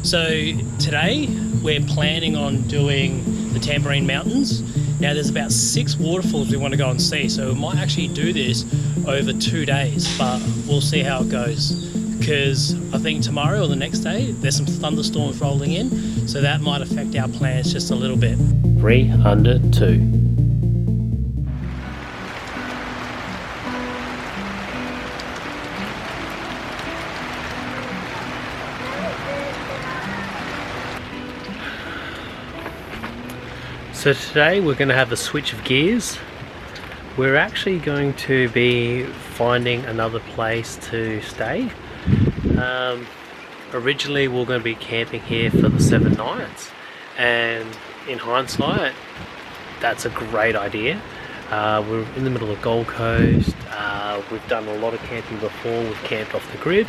So today we're planning on doing the Tambourine Mountains. Now there's about 6 waterfalls we want to go and see, so we might actually do this over 2 days, but we'll see how it goes. Because I think tomorrow or the next day there's some thunderstorms rolling in, so that might affect our plans just a little bit. 3 under 2. So today we're going to have a switch of gears. We're actually going to be finding another place to stay. Originally we were going to be camping here for the 7 nights, and in hindsight that's a great idea. We're in the middle of the Gold Coast. We've done a lot of camping before. We've camped off the grid,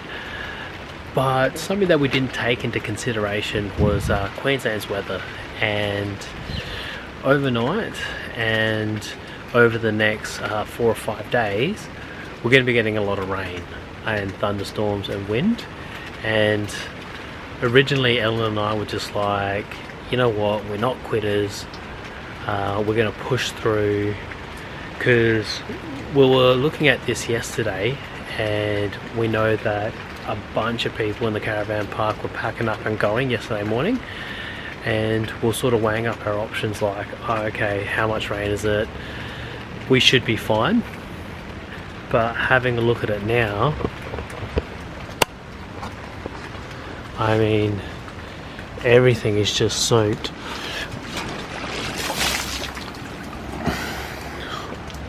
but something that we didn't take into consideration was Queensland's weather. And overnight and over the next 4 or 5 days we're going to be getting a lot of rain and thunderstorms and wind. And originally Ellen and I were just like, you know what, we're not quitters, we're going to push through, because we were looking at this yesterday and we know that a bunch of people in the caravan park were packing up and going yesterday morning. And we're sort of weighing up our options, like, oh, okay, how much rain is it? We should be fine. But having a look at it now, I mean, everything is just soaked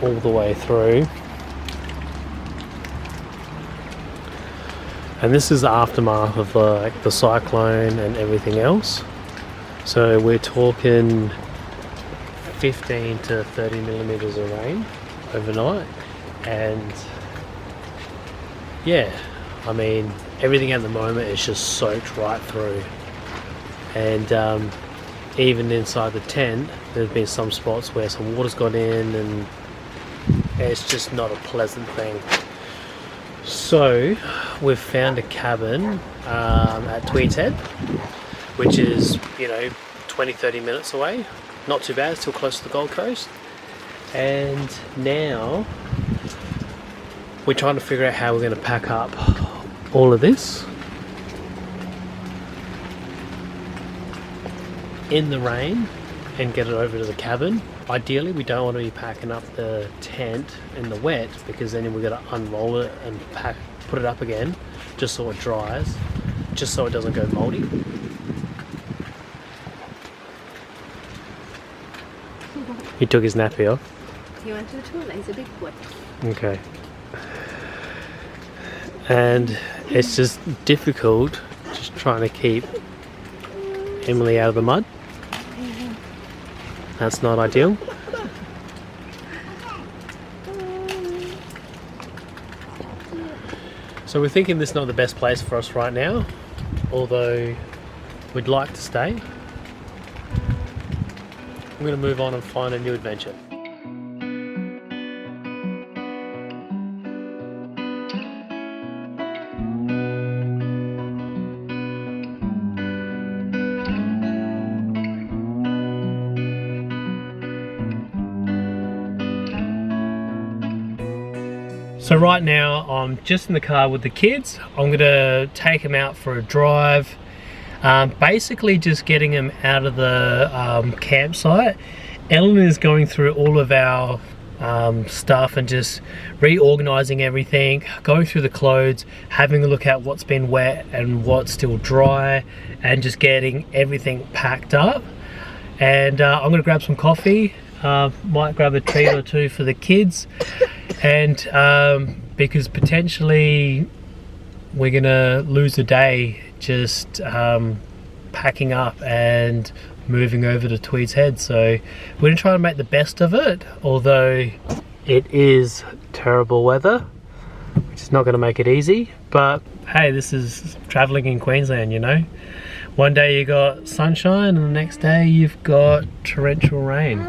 all the way through. And this is the aftermath of the cyclone and everything else. So we're talking 15 to 30 millimeters of rain overnight, and yeah, I mean, everything at the moment is just soaked right through. And even inside the tent there's been some spots where some water's got in, and it's just not a pleasant thing. So we've found a cabin at Tweed's Head, which is, you know, 20-30 minutes away. Not too bad, still close to the Gold Coast. And now we're trying to figure out how we're going to pack up all of this in the rain and get it over to the cabin. Ideally we don't want to be packing up the tent in the wet, because then we're going to unroll it and put it up again just so it dries, just so it doesn't go moldy. He took his nappy off. He went to the toilet, he's a big boy. Okay. And it's just difficult just trying to keep Emily out of the mud. That's not ideal. So we're thinking this is not the best place for us right now, although we'd like to stay. I'm going to move on and find a new adventure. So right now I'm just in the car with the kids. I'm going to take them out for a drive. Basically just getting them out of the campsite. Ellen is going through all of our stuff and just reorganizing everything, going through the clothes, having a look at what's been wet and what's still dry, and just getting everything packed up. And I'm going to grab some coffee, might grab a treat or two for the kids, and because potentially we're going to lose a day just packing up and moving over to Tweed's Head. So we're going to try to make the best of it, although it is terrible weather, which is not going to make it easy. But hey, this is traveling in Queensland, you know. One day you got sunshine and the next day you've got torrential rain.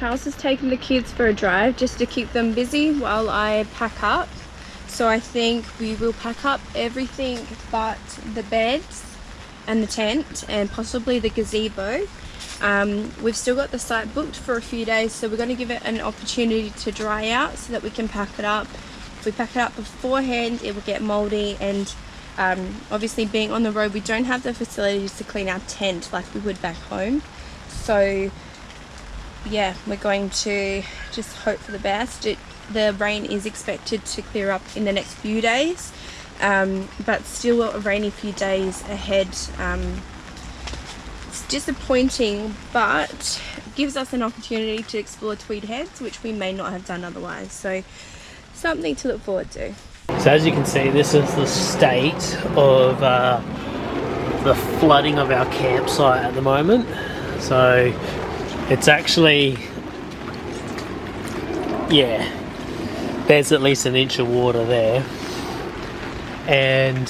Charles has taken the kids for a drive just to keep them busy while I pack up. So I think we will pack up everything but the beds and the tent and possibly the gazebo. We've still got the site booked for a few days, so we're going to give it an opportunity to dry out so that we can pack it up. If we pack it up beforehand, it will get moldy, and obviously being on the road, we don't have the facilities to clean our tent like we would back home. So yeah, we're going to just hope for the best. The rain is expected to clear up in the next few days, but still a rainy few days ahead. It's disappointing, but gives us an opportunity to explore Tweed Heads, which we may not have done otherwise. So something to look forward to. So as you can see, this is the state of the flooding of our campsite at the moment. So it's actually, yeah, there's at least an inch of water there, and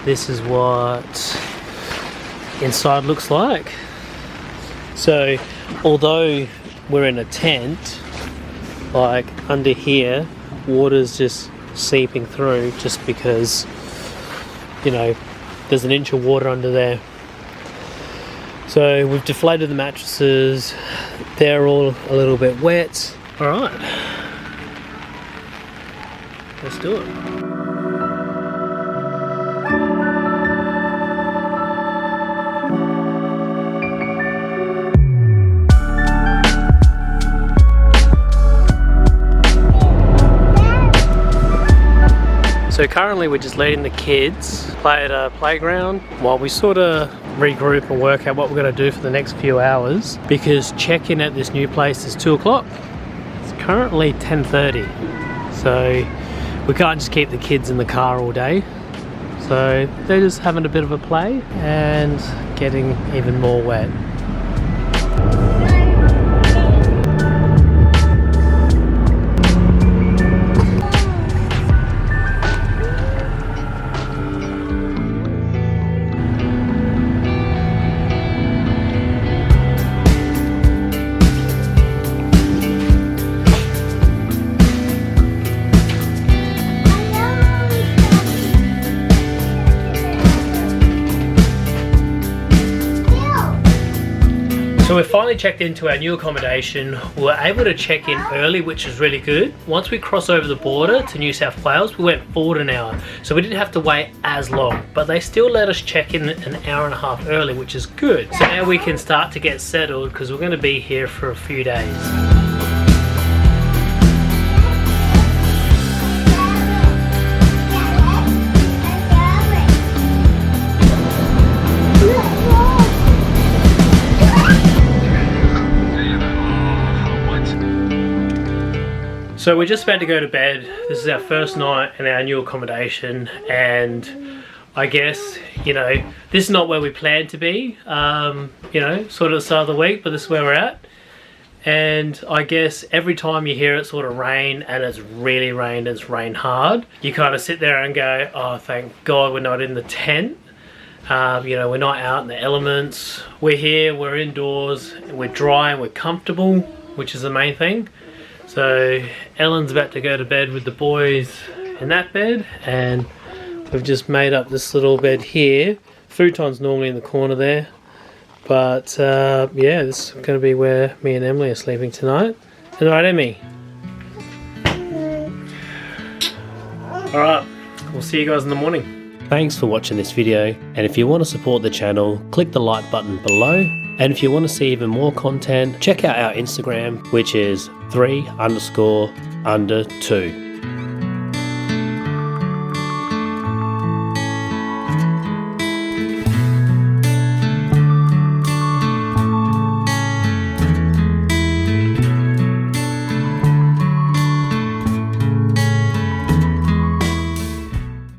this is what inside looks like. So although we're in a tent, like under here, water's just seeping through just because, you know, there's an inch of water under there. So we've deflated the mattresses, they're all a little bit wet. Alright, let's do it. So currently we're just letting the kids play at a playground while we sort of regroup and work out what we're going to do for the next few hours, because check-in at this new place is 2 o'clock. It's currently 10:30, so we can't just keep the kids in the car all day. So they're just having a bit of a play and getting even more wet. So we finally checked into our new accommodation. We were able to check in early, which is really good. Once we crossed over the border to New South Wales, we went forward an hour. So we didn't have to wait as long, but they still let us check in an hour and a half early, which is good. So now we can start to get settled because we're going to be here for a few days. So we're just about to go to bed. This is our first night in our new accommodation, and I guess, you know, this is not where we planned to be, you know, sort of the start of the week, but this is where we're at. And I guess every time you hear it sort of rain, and it's really rained, it's rained hard, you kind of sit there and go, oh, thank God we're not in the tent. You know, we're not out in the elements. We're here, we're indoors, we're dry and we're comfortable, which is the main thing. So Ellen's about to go to bed with the boys in that bed, and we've just made up this little bed here. Futon's normally in the corner there, but yeah, this is going to be where me and Emily are sleeping tonight. Is that right, Emmy? Alright, we'll see you guys in the morning. Thanks for watching this video, and if you want to support the channel, click the like button below. And if you want to see even more content, check out our Instagram, which is 3__2.